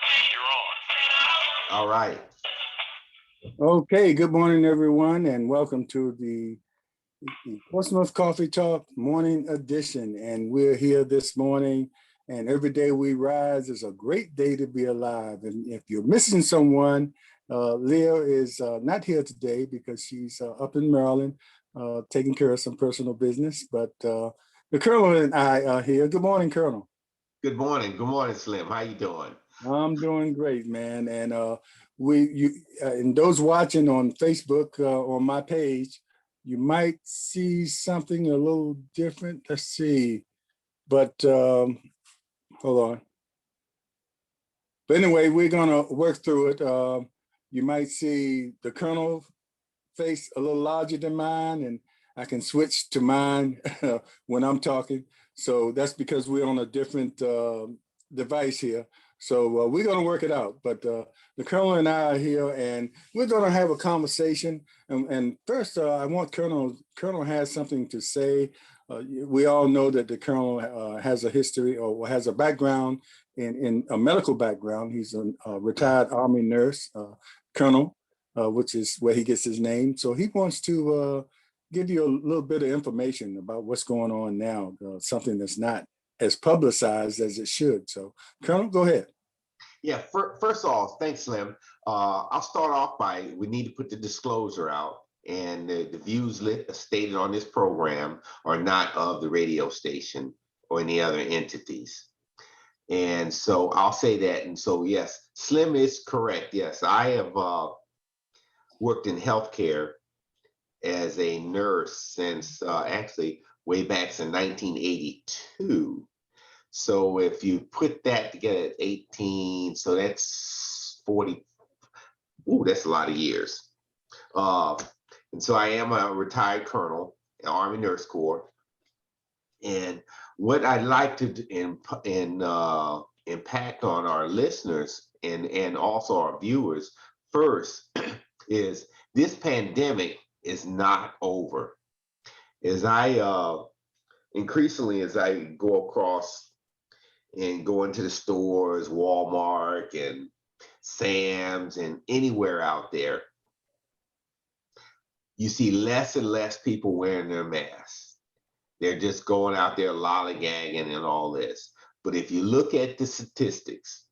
You're on. All right. Okay, good morning, everyone, and welcome to the Portsmouth Coffee Talk morning edition. And we're here this morning, and every day we rise is a great day to be alive. And if you're missing someone, Leah is not here today because she's up in Maryland taking care of some personal business. But the Colonel and I are here. Good morning, Colonel. Good morning. Good morning, Slim. How you doing? I'm doing great, man. And and those watching on Facebook on my page, you might see something a little different. Let's see, but hold on. But anyway, we're gonna work through it. You might see the Colonel face a little larger than mine, and I can switch to mine when I'm talking. So that's because we're on a different device here. So we're going to work it out. But the Colonel and I are here, and we're going to have a conversation. And first, I want Colonel has something to say. We all know that the Colonel has a history or has a background in a medical background. He's a retired Army nurse, Colonel, which is where he gets his name. So he wants to give you a little bit of information about what's going on now, something that's not as publicized as it should. So, Colonel, go ahead. Yeah, first off, thanks, Slim. I'll start off by, we need to put the disclosure out, and the views stated on this program are not of the radio station or any other entities. And so I'll say that. And so, yes, Slim is correct. Yes, I have worked in healthcare as a nurse since actually way back in 1982. So if you put that together at 18, so that's 40. Ooh, that's a lot of years. And so I am a retired colonel in Army Nurse Corps. And what I'd like to impact on our listeners and also our viewers first is this pandemic is not over. As I increasingly, as I go across and go into the stores, Walmart and Sam's and anywhere out there, you see less and less people wearing their masks. They're just going out there lollygagging and all this. But if you look at the statistics,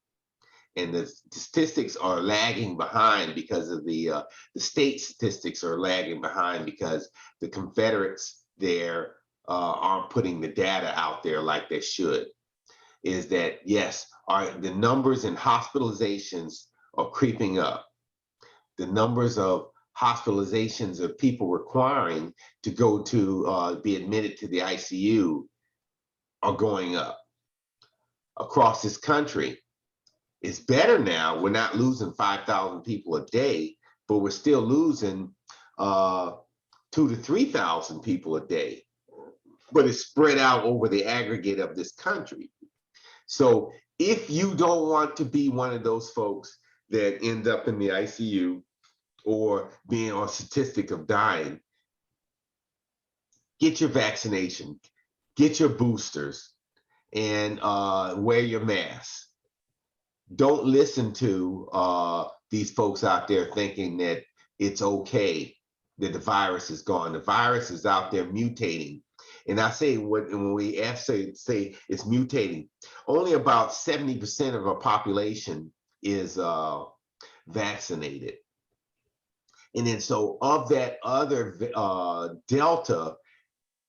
and the statistics are lagging behind because of the state statistics are lagging behind because the Confederates there aren't putting the data out there like they should, is that yes, the numbers in hospitalizations are creeping up. The numbers of hospitalizations of people requiring to go to be admitted to the ICU are going up across this country. It's better now. We're not losing 5,000 people a day, but we're still losing 2,000 to 3,000 people a day. But it's spread out over the aggregate of this country. So if you don't want to be one of those folks that end up in the ICU or being on a statistic of dying, get your vaccination, get your boosters, and wear your mask. Don't listen to these folks out there thinking that it's okay that the virus is gone. The virus is out there mutating. And I say when we say it's mutating, only about 70% of our population is vaccinated. And then so of that other Delta,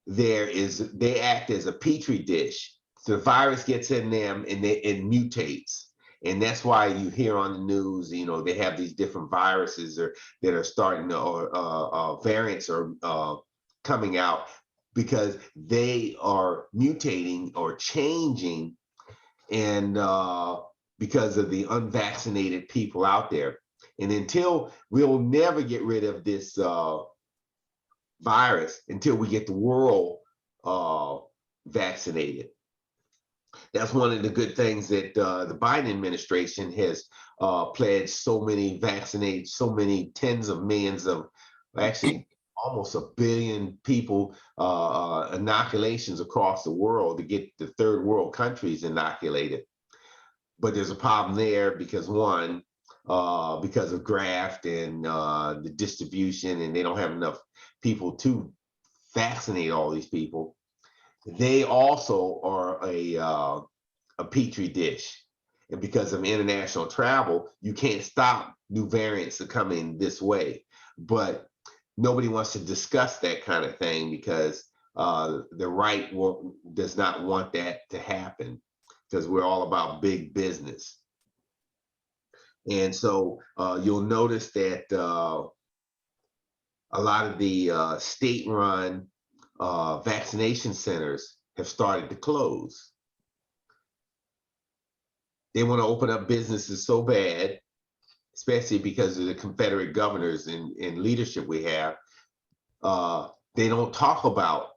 they act as a petri dish. So the virus gets in them and it mutates. And that's why you hear on the news, they have these different viruses that are starting to, or variants are coming out because they are mutating or changing, and because of the unvaccinated people out there. And until we'll never get rid of this virus until we get the world vaccinated. That's one of the good things that the Biden administration has pledged so many tens of millions of, actually almost 1 billion people inoculations across the world to get the third world countries inoculated. but there's a problem there because one, because of graft and the distribution, and they don't have enough people to vaccinate all these people. They also are a petri dish, and because of international travel, you can't stop new variants to come in this way. But nobody wants to discuss that kind of thing because the right does not want that to happen because we're all about big business. And so you'll notice that a lot of the state-run vaccination centers have started to close. They want to open up businesses so bad, especially because of the Confederate governors and leadership we have. They don't talk about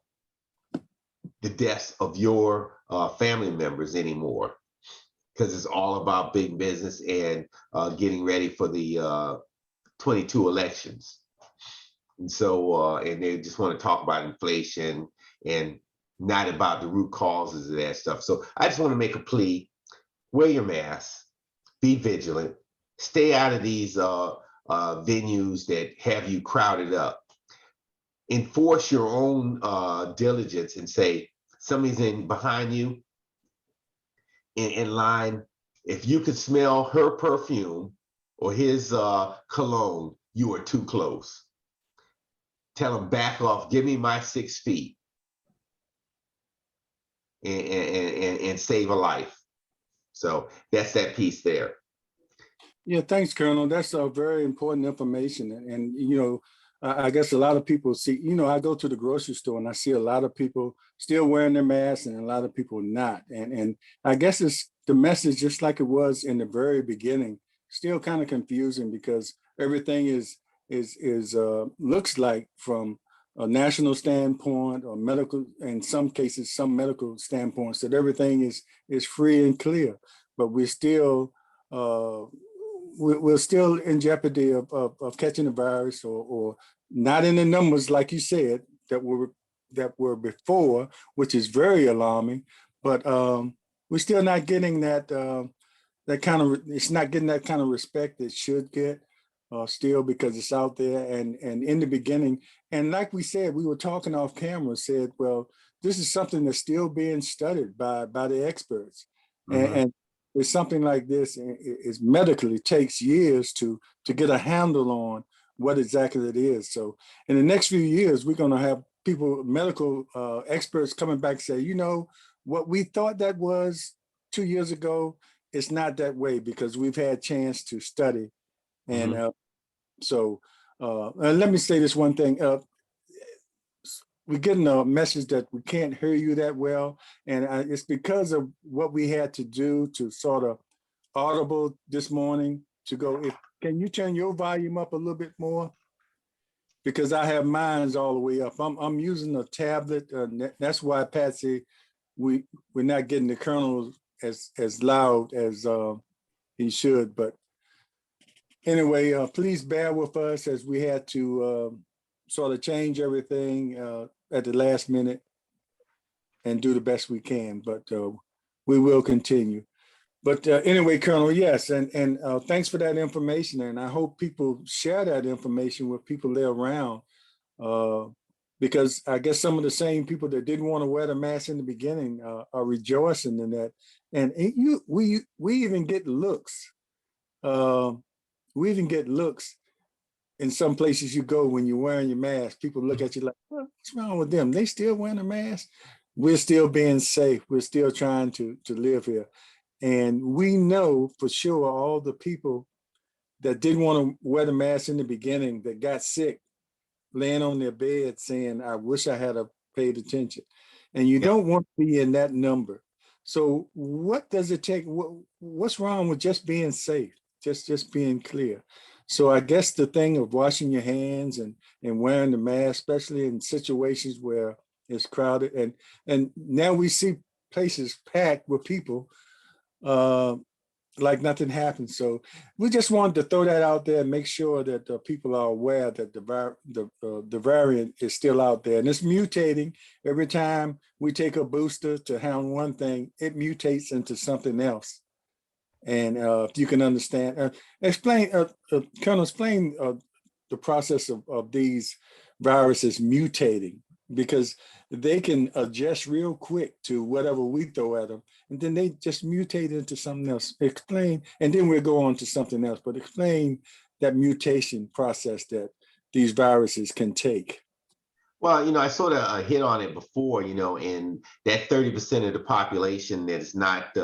the deaths of your family members anymore because it's all about big business and getting ready for the 22 elections. And so, and they just want to talk about inflation and not about the root causes of that stuff. So I just want to make a plea: wear your mask, be vigilant, stay out of these venues that have you crowded up. Enforce your own diligence and say, somebody's in behind you in line. If you could smell her perfume or his cologne, you are too close. Tell them, back off, give me my 6 feet and save a life. So that's that piece there. Yeah, thanks, Colonel. That's very important information. And you know, I guess a lot of people see, you know, I go to the grocery store and I see a lot of people still wearing their masks and a lot of people not. And I guess it's the message, just like it was in the very beginning, still kind of confusing because everything is looks like from a national standpoint or medical, in some cases, some medical standpoints, that everything is free and clear, but we're still we're still in jeopardy of catching the virus, or not in the numbers like you said that were before, which is very alarming. But we're still not getting that that kind of, it's not getting that kind of respect it should get still, because it's out there. And in the beginning, and like we said, we were talking off camera, said, well, this is something that's still being studied by the experts. Mm-hmm. And it's something like this is medically takes years to get a handle on what exactly it is. So in the next few years, we're going to have people, medical experts coming back and say, you know, what we thought that was 2 years ago, it's not that way because we've had chance to study. And Mm-hmm. and let me say this one thing. We're getting a message that we can't hear you that well. And it's because of what we had to do to sort of audible this morning to go. Can you turn your volume up a little bit more? Because I have mine's all the way up. I'm using a tablet. That's why, Patsy, we're not getting the Colonel as loud as he should. But anyway, please bear with us as we had to sort of change everything at the last minute and do the best we can, but we will continue. But anyway, Colonel, yes, and thanks for that information, and I hope people share that information with people they're around, because I guess some of the same people that didn't want to wear the mask in the beginning are rejoicing in that, and we even get looks. We even get looks in some places you go when you're wearing your mask. People look at you like, what's wrong with them? They still wearing a mask? We're still being safe. We're still trying to live here. And we know for sure all the people that didn't want to wear the mask in the beginning, that got sick, laying on their bed saying, I wish I had paid attention. And you don't want to be in that number. So what does it take? What's wrong with just being safe? Just being clear. So I guess the thing of washing your hands and wearing the mask, especially in situations where it's crowded, and now we see places packed with people like nothing happened. So we just wanted to throw that out there and make sure that people are aware that the variant is still out there, and it's mutating every time we take a booster to handle one thing. It mutates into something else. And if you can understand, Colonel, explain the process of these viruses mutating, because they can adjust real quick to whatever we throw at them, and then they just mutate into something else. Explain, and then we'll go on to something else, but explain that mutation process that these viruses can take. Well, I sort of hit on it before, in that 30% of the population that is not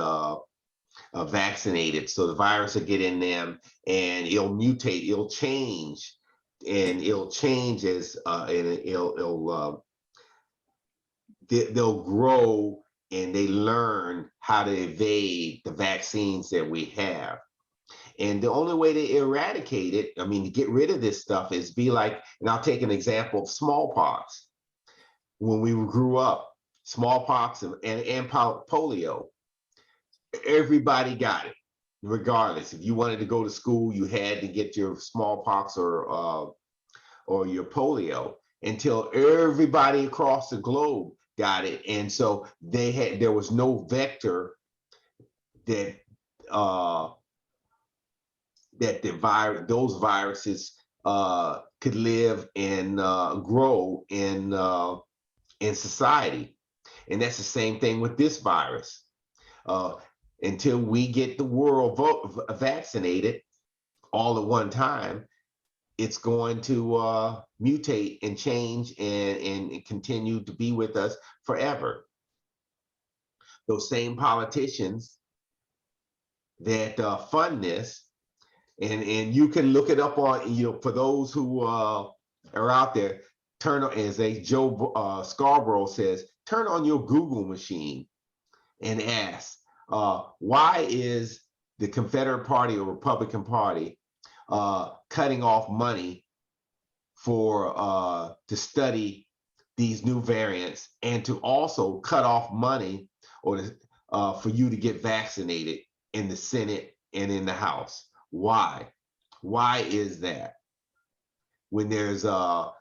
vaccinated. So the virus will get in them and it'll mutate, it'll change, and it'll change and they'll grow, and they learn how to evade the vaccines that we have. And the only way to eradicate it, I mean, to get rid of this stuff, is be like, and I'll take an example of smallpox. When we grew up, smallpox and polio, everybody got it, regardless. If you wanted to go to school, you had to get your smallpox or your polio, until everybody across the globe got it. And so there was no vector that those viruses could live and grow in society. And that's the same thing with this virus. Until we get the world vaccinated all at one time, it's going to mutate and change and continue to be with us forever. Those same politicians that fund this, and you can look it up on, for those who are out there, Joe Scarborough says, turn on your Google machine and ask, why is the Confederate Party or Republican Party cutting off money to study these new variants, and to also cut off money for you to get vaccinated in the Senate and in the House? Why? Why is that? When there's the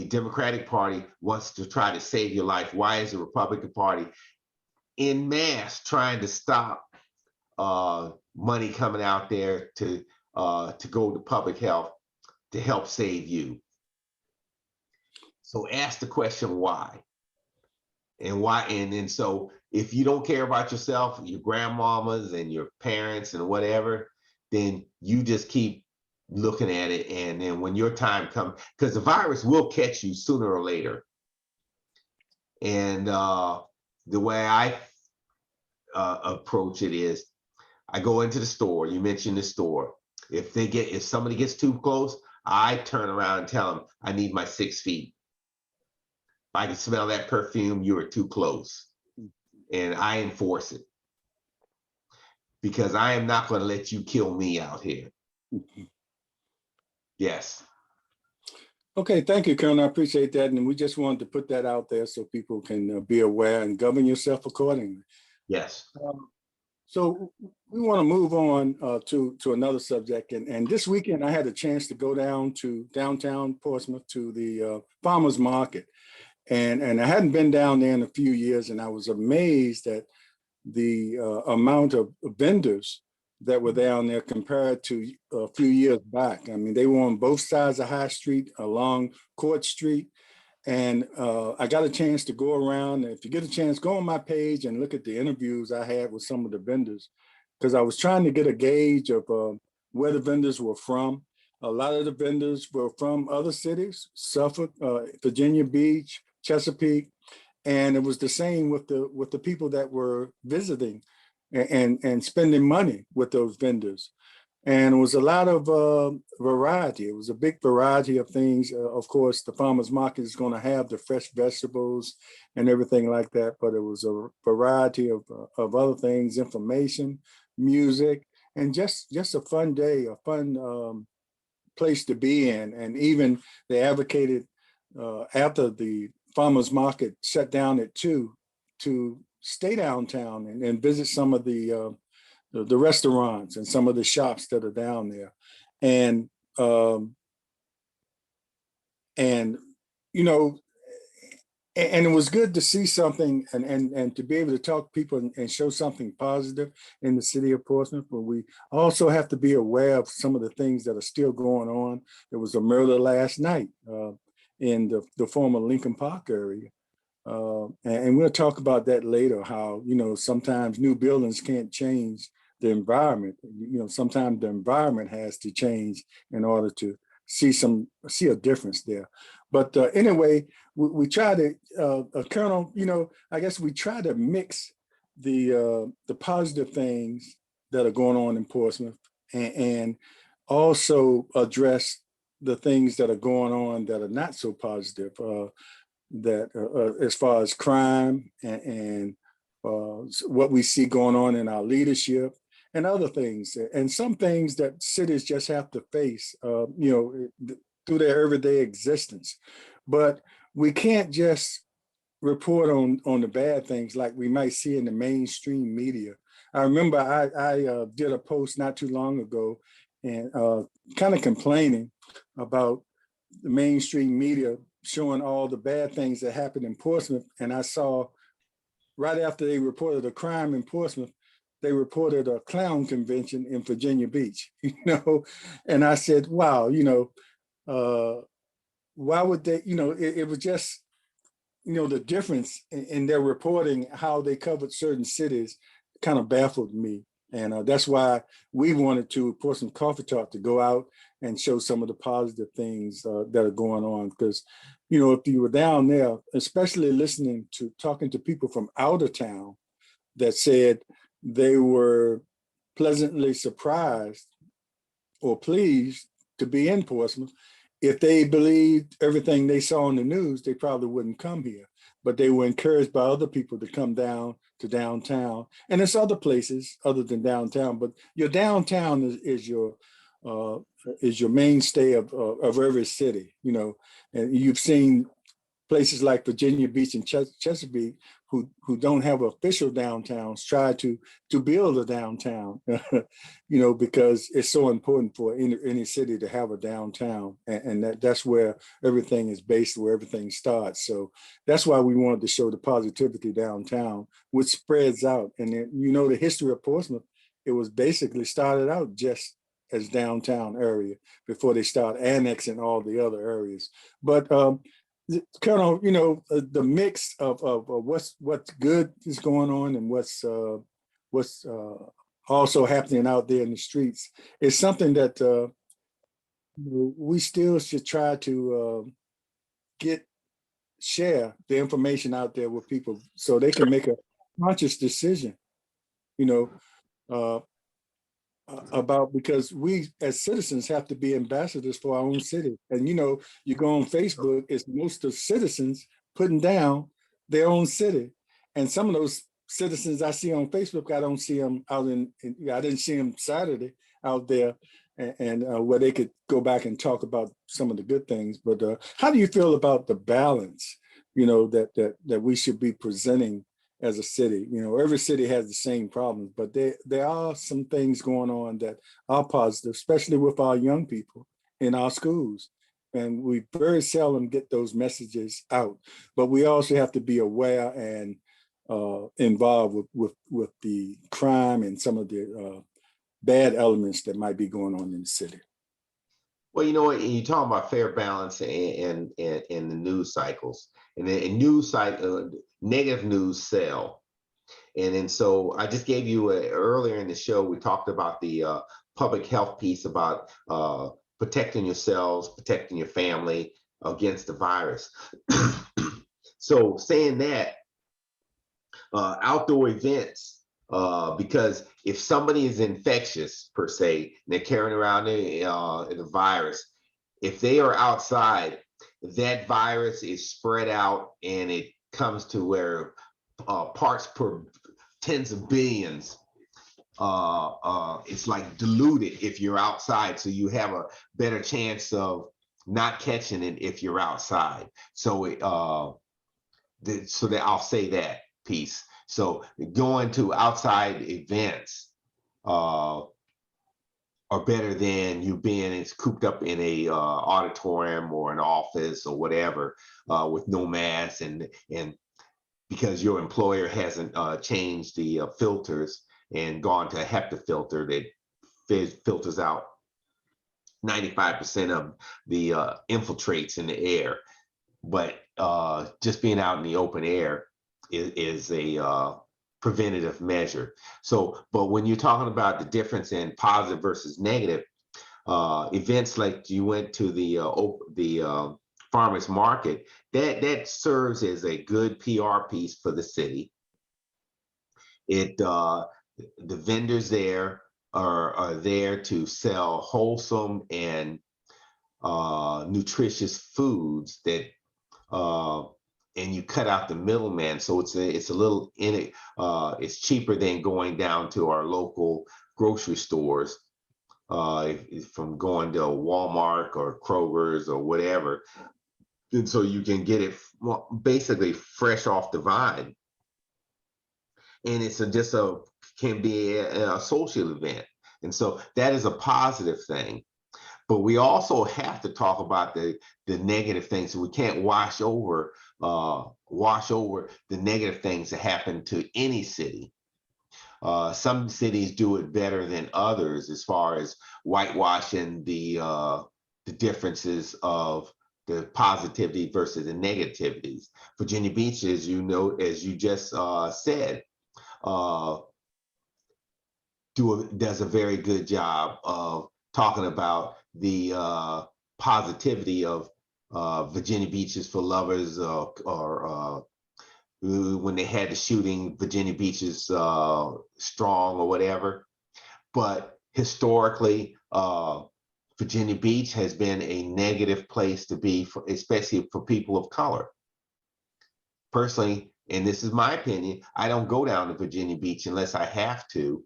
Democratic Party wants to try to save your life, why is the Republican Party in mass trying to stop money coming out there to go to public health to help save you? So ask the question why. And so if you don't care about yourself, your grandmamas and your parents and whatever, then you just keep looking at it. And then when your time comes, because the virus will catch you sooner or later. And the way I approach it is, I go into the store. You mentioned the store. If somebody gets too close, I turn around and tell them, I need my 6 feet. If I can smell that perfume, you are too close. And I enforce it, because I am not going to let you kill me out here. Yes. Okay, thank you, Colonel. I appreciate that. And we just wanted to put that out there so people can be aware and govern yourself accordingly. Yes. So we want to move on to another subject. And this weekend, I had a chance to go down to downtown Portsmouth to the farmers market. And I hadn't been down there in a few years, and I was amazed at the amount of vendors that were down there compared to a few years back. I mean, they were on both sides of High Street, along Court Street. And I got a chance to go around. If you get a chance, go on my page and look at the interviews I had with some of the vendors, because I was trying to get a gauge of where the vendors were from. A lot of the vendors were from other cities, Suffolk, Virginia Beach, Chesapeake, and it was the same with the people that were visiting and spending money with those vendors. And it was a lot of variety. It was a big variety of things. Of course, the farmers market is going to have the fresh vegetables and everything like that, but it was a variety of other things, information, music, and just a fun day, a fun place to be in. And even they advocated after the farmers market shut down at 2 to stay downtown and visit some of the restaurants and some of the shops that are down there. And you know, And it was good to see something and to be able to talk to people and show something positive in the city of Portsmouth. But we also have to be aware of some of the things that are still going on. There was a murder last night in the former Lincoln Park area. And we'll talk about that later, how, sometimes new buildings can't change the environment. Sometimes the environment has to change in order to see a difference there. But anyway, we try to, Colonel, I guess we try to mix the positive things that are going on in Portsmouth and also address the things that are going on that are not so positive. That as far as crime and what we see going on in our leadership and other things, and some things that cities just have to face, through their everyday existence. But we can't just report on the bad things like we might see in the mainstream media. I remember I did a post not too long ago and kind of complaining about the mainstream media showing all the bad things that happened in Portsmouth. And I saw right after they reported a crime in Portsmouth, they reported a clown convention in Virginia Beach, and I said, wow, why would they, it was just, the difference in their reporting, how they covered certain cities kind of baffled me. And that's why we wanted to, Portsmouth Coffee Talk, to go out and show some of the positive things that are going on. Because, if you were down there, especially talking to people from out of town that said they were pleasantly surprised or pleased to be in Portsmouth. If they believed everything they saw on the news, they probably wouldn't come here. But they were encouraged by other people to come down to downtown. And there's other places other than downtown, but your downtown is your mainstay of every city, and you've seen places like Virginia Beach and Chesapeake who don't have official downtowns try to build a downtown, because it's so important for any city to have a downtown, and that's where everything is based, where everything starts. So that's why we wanted to show the positivity downtown, which spreads out. And then, the history of Portsmouth, it was basically started out just as downtown area before they start annexing all the other areas. But Colonel, the mix of what's good is going on and what's also happening out there in the streets is something that we still should try to share the information out there with people so they can make a conscious decision, uh, about, because we as citizens have to be ambassadors for our own city. And you go on Facebook, it's most of citizens putting down their own city. And some of those citizens I see on Facebook, I don't see them out I didn't see them Saturday out there, and where they could go back and talk about some of the good things. But how do you feel about the balance, that we should be presenting as a city? Every city has the same problems, but there are some things going on that are positive, especially with our young people in our schools. And we very seldom get those messages out. But we also have to be aware and involved with the crime and some of the bad elements that might be going on in the city. Well, you know what, you talk about fair balance and the news cycles, and the news cycle, negative news sell. And so I just gave you earlier in the show, we talked about the public health piece about protecting yourselves, protecting your family against the virus. So saying that, outdoor events, because if somebody is infectious per se, and they're carrying around the virus, if they are outside, that virus is spread out and it comes to where parts per tens of billions, it's like diluted if you're outside. So you have a better chance of not catching it if you're outside. So so that I'll say that piece. So going to outside events are better than you being cooped up in a auditorium or an office or whatever with no mask, and because your employer hasn't changed the filters and gone to a HEPA filter that filters out 95% of the infiltrates in the air. But just being out in the open air is a preventative measure. So, but when you're talking about the difference in positive versus negative, events like you went to the farmers market, that serves as a good PR piece for the city. It the vendors there are there to sell wholesome and nutritious foods that and you cut out the middleman, so it's a little in it. It's cheaper than going down to our local grocery stores, from going to Walmart or Kroger's or whatever, and so you can get it basically fresh off the vine, and it's just can be a social event, and so that is a positive thing. But we also have to talk about the negative things. So we can't wash over the negative things that happen to any city. Some cities do it better than others as far as whitewashing the differences of the positivity versus the negativities. Virginia Beach, as you know, as you just said, does a very good job of talking about the positivity of Virginia Beach is for lovers, or when they had the shooting, Virginia Beach is strong or whatever. But historically, Virginia Beach has been a negative place to be, especially for people of color. Personally, and this is my opinion, I don't go down to Virginia Beach unless I have to,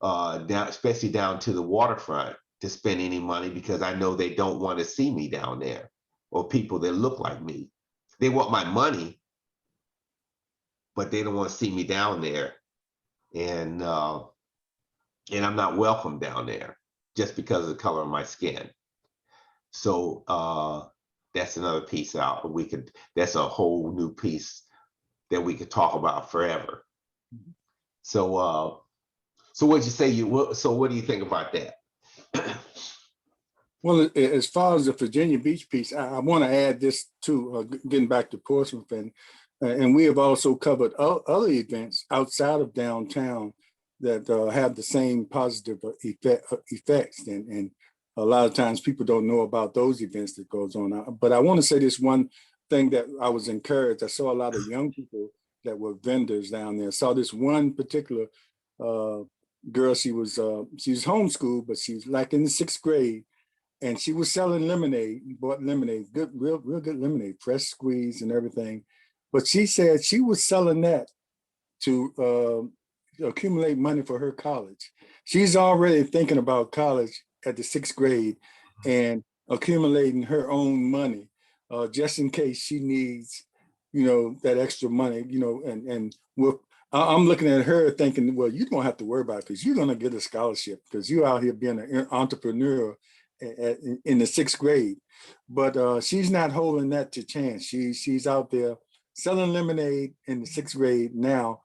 down, especially down to the waterfront, to spend any money, because I know they don't want to see me down there, or people that look like me. They want my money, but they don't want to see me down there, and I'm not welcome down there just because of the color of my skin. So that's another piece out. That's a whole new piece that we could talk about forever. So so what'd you say? So what do you think about that? Well, as far as the Virginia Beach piece, I want to add this too, getting back to Portsmouth, and we have also covered other events outside of downtown that have the same positive effects, and a lot of times people don't know about those events that goes on. But I want to say this one thing that I was encouraged. I saw a lot of young people that were vendors down there. I saw this one particular girl. She was homeschooled, but she's like in the 6th grade, and she was selling lemonade. Bought lemonade, good, real good lemonade, fresh squeeze and everything. But she said she was selling that to accumulate money for her college. She's already thinking about college at the 6th grade and accumulating her own money, just in case she needs, that extra money, and I'm looking at her thinking, well, you don't have to worry about it because you're going to get a scholarship because you're out here being an entrepreneur in the 6th grade. But she's not holding that to chance. She's out there selling lemonade in the 6th grade now,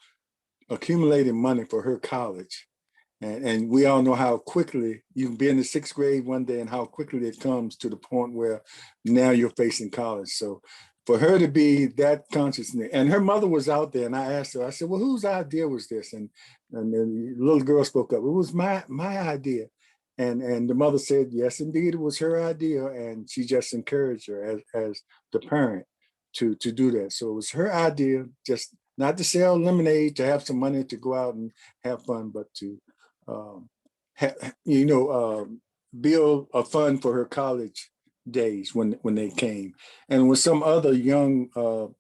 accumulating money for her college. And we all know how quickly you can be in the 6th grade one day and how quickly it comes to the point where now you're facing college. So for her to be that conscious, and her mother was out there, and I asked her, I said, well, whose idea was this? And the little girl spoke up, it was my idea. And the mother said, yes, indeed, it was her idea. And she just encouraged her as the parent to do that. So it was her idea, just not to sell lemonade, to have some money to go out and have fun, but to build a fund for her college days when they came. And with some other young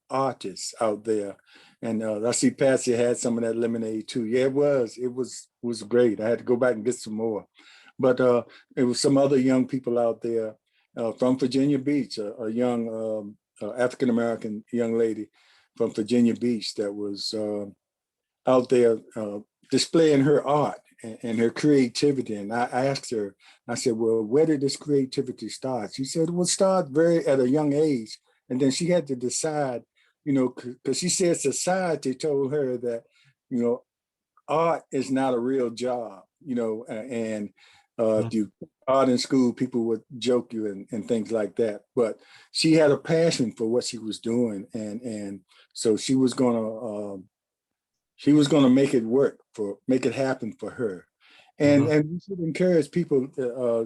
artists out there. And I see Patsy had some of that lemonade too. Yeah, it was great. I had to go back and get some more. But it was some other young people out there from Virginia Beach, a young African-American young lady from Virginia Beach that was out there displaying her art. and her creativity. And I asked her, I said, well, where did this creativity start? She said, well, it started very at a young age. And then she had to decide, because she said society told her that, art is not a real job, and if you art in school, people would joke you and things like that. But she had a passion for what she was doing. And so she was going to make it work make it happen for her. And we should encourage people,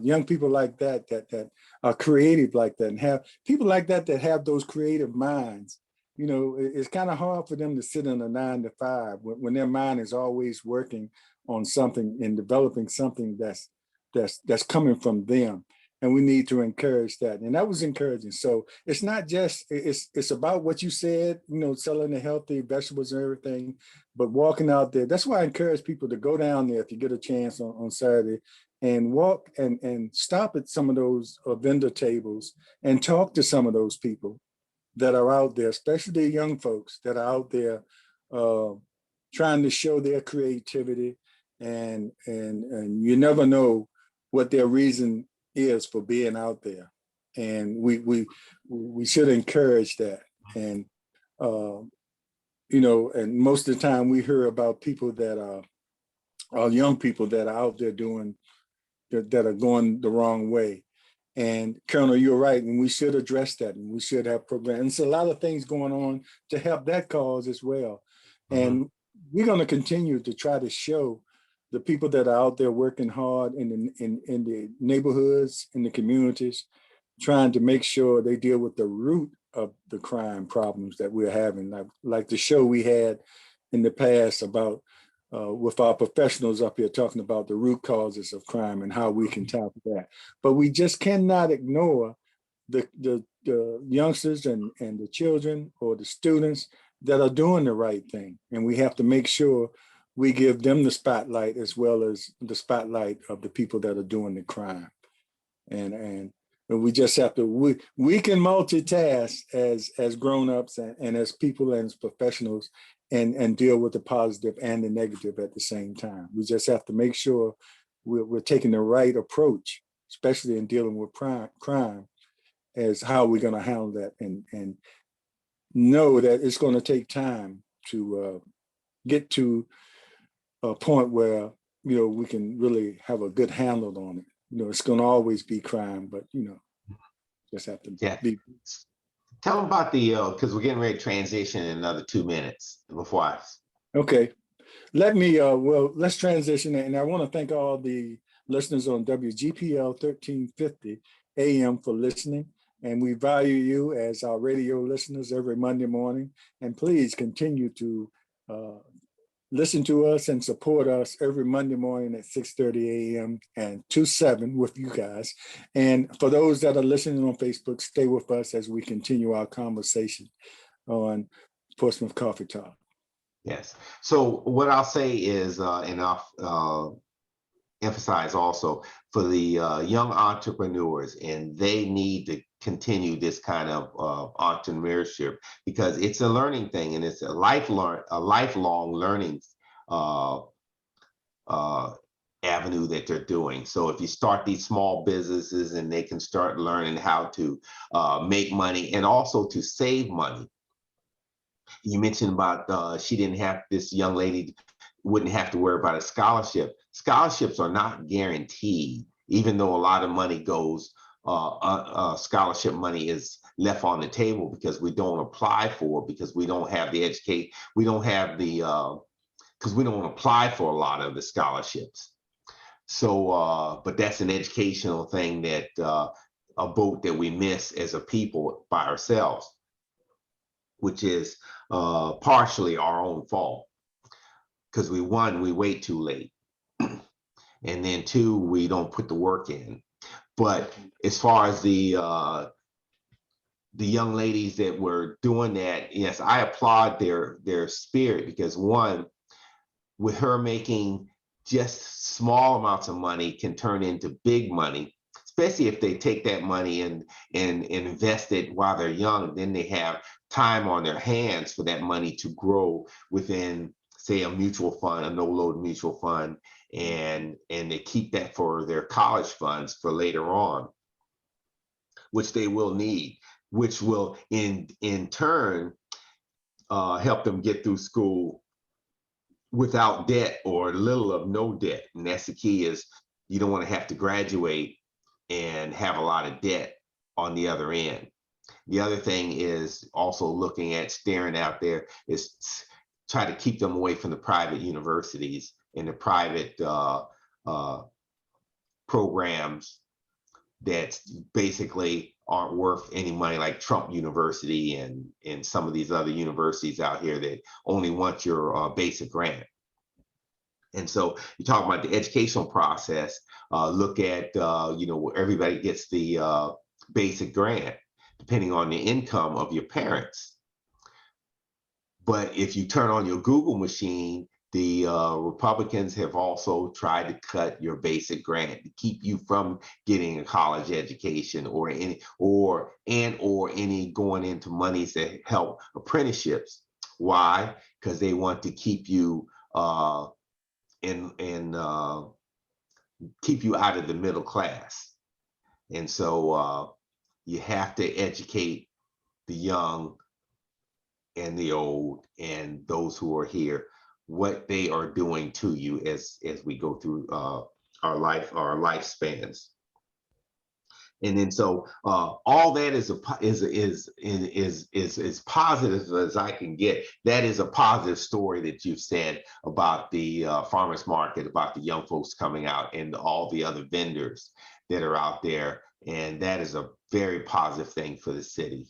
young people like that are creative like that, and have people like that have those creative minds. It's kind of hard for them to sit in a 9 to 5 when their mind is always working on something and developing something that's coming from them. And we need to encourage that. And that was encouraging. So it's not just, it's about what you said, selling the healthy vegetables and everything, but walking out there. That's why I encourage people to go down there if you get a chance on Saturday and walk and stop at some of those vendor tables and talk to some of those people that are out there, especially the young folks that are out there trying to show their creativity. And you never know what their reason is for being out there, and we should encourage that. And and most of the time we hear about people that are young people that are out there doing that are going the wrong way. And Colonel, you're right, and we should address that, and we should have programs. And so a lot of things going on to help that cause as well. And we're going to continue to try to show the people that are out there working hard in the neighborhoods, in the communities, trying to make sure they deal with the root of the crime problems that we're having, like the show we had in the past about with our professionals up here talking about the root causes of crime and how we can tackle that. But we just cannot ignore the youngsters and the children or the students that are doing the right thing. And we have to make sure we give them the spotlight as well as the spotlight of the people that are doing the crime. And we just have to, we can multitask as grown-ups and as people and as professionals and deal with the positive and the negative at the same time. We just have to make sure we're taking the right approach, especially in dealing with crime, as how we're going to handle that, and know that it's going to take time to get to a point where we can really have a good handle on it. It's going to always be crime, but just have to be. Tell them about the because we're getting ready to transition in another 2 minutes before I. Okay, let's transition, and I want to thank all the listeners on WGPL 1350 AM for listening, and we value you as our radio listeners every Monday morning. And please continue to listen to us and support us every Monday morning at 6:30 a.m. and to 7 with you guys. And for those that are listening on Facebook, stay with us as we continue our conversation on Portsmouth Coffee Talk. Yes. So what I'll say is, and I'll emphasize also for the young entrepreneurs, and they need to continue this kind of entrepreneurship because it's a learning thing and it's a lifelong learning avenue that they're doing. So if you start these small businesses and they can start learning how to make money and also to save money. You mentioned about this young lady wouldn't have to worry about a scholarship. Scholarships are not guaranteed, even though a lot of money goes, scholarship money is left on the table because we don't apply for it, because we don't have the educate, we don't have the, because we don't apply for a lot of the scholarships. So, but that's an educational thing that a boat that we miss as a people by ourselves, which is partially our own fault. Because we wait too late. And then 2, we don't put the work in. But as far as the young ladies that were doing that, yes, I applaud their spirit, because 1, with her making just small amounts of money can turn into big money, especially if they take that money and invest it while they're young. Then they have time on their hands for that money to grow within, say, a mutual fund, a no-load mutual fund, and they keep that for their college funds for later on, which they will need, which will in turn help them get through school without debt or little of no debt. And that's the key, is you don't want to have to graduate and have a lot of debt on the other end. The other thing is also looking at staring out there is try to keep them away from the private universities and the private programs that basically aren't worth any money, like Trump University and some of these other universities out here that only want your basic grant. And so you talk about the educational process, look at, where everybody gets the basic grant, depending on the income of your parents. But if you turn on your Google machine, the Republicans have also tried to cut your basic grant to keep you from getting a college education or any going into monies that help apprenticeships. Why? Because they want to keep you keep you out of the middle class. And so you have to educate the young and the old and those who are here, what they are doing to you as we go through our lifespans. And then so all that is positive as I can get. That is a positive story that you've said about the farmers market, about the young folks coming out and all the other vendors that are out there. And that is a very positive thing for the city.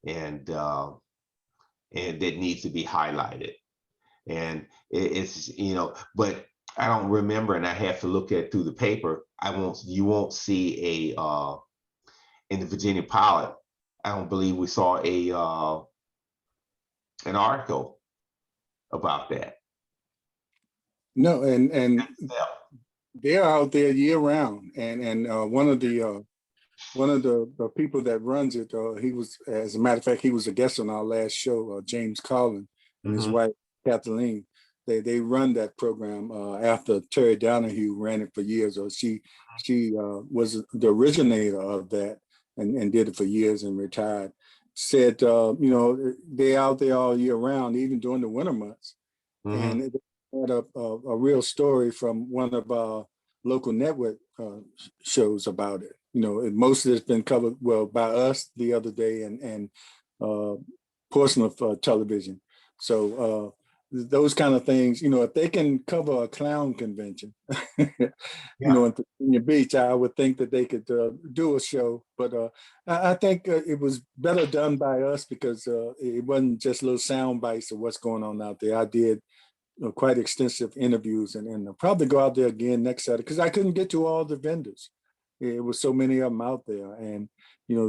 And that needs to be highlighted. And it's, but I don't remember, and I have to look at through the paper. You won't see in the Virginia Pilot, I don't believe we saw an article about that. No, and they're out there year round. And one of the people that runs it, he was, as a matter of fact, he was a guest on our last show, James Collin and his wife, Kathleen. They run that program after Terry Donahue ran it for years. Or she was the originator of that and did it for years and retired. Said, they're out there all year round, even during the winter months. And it had a real story from one of our local network shows about it. Most of it's been covered, by us the other day and portion of television. So those kind of things, if they can cover a clown convention, in Virginia Beach, I would think that they could do a show. But I think it was better done by us because it wasn't just little sound bites of what's going on out there. I did quite extensive interviews and I'll probably go out there again next Saturday because I couldn't get to all the vendors. It was so many of them out there, and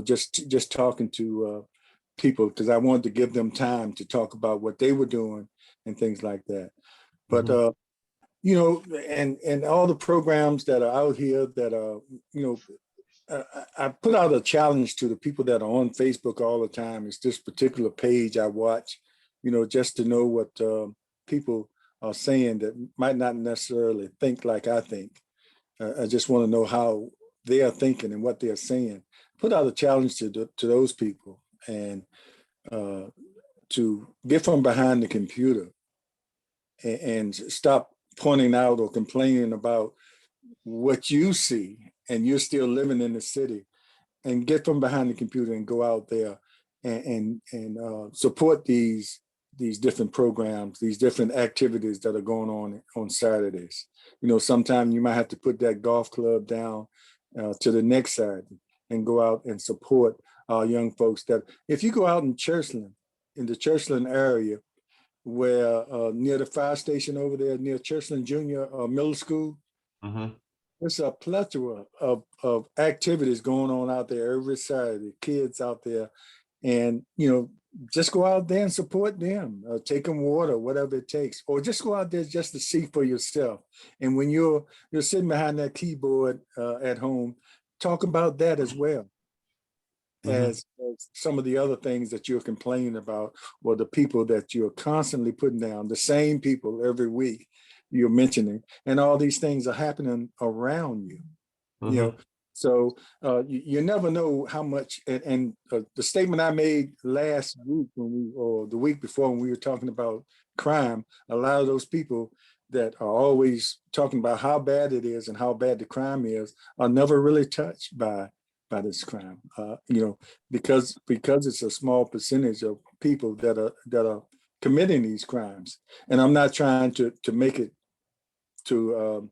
just talking to people because I wanted to give them time to talk about what they were doing and things like that. But and all the programs that are out here that are I put out a challenge to the people that are on Facebook all the time. It's this particular page I watch, just to know what people are saying that might not necessarily think like I think. I just want to know how they are thinking and what they're saying. Put out a challenge to those people and to get from behind the computer and stop pointing out or complaining about what you see and you're still living in the city, and get from behind the computer and go out there and support these different programs, these different activities that are going on Saturdays. Sometimes you might have to put that golf club down to the next Saturday and go out and support our young folks. That if you go out in Churchland, in the Churchland area, where near the fire station over there, near Churchland Junior Middle School, there's a plethora of activities going on out there every Saturday, kids out there. And, just go out there and support them, take them water, whatever it takes, or just go out there just to see for yourself. And when you're sitting behind that keyboard at home, talk about that as well as some of the other things that you're complaining about, or the people that you're constantly putting down, the same people every week you're mentioning, and all these things are happening around you. You know, so you never know how much. And the statement I made last week or the week before when we were talking about crime, a lot of those people that are always talking about how bad it is and how bad the crime is are never really touched by this crime. You know, because it's a small percentage of people that are committing these crimes. And I'm not trying to make it to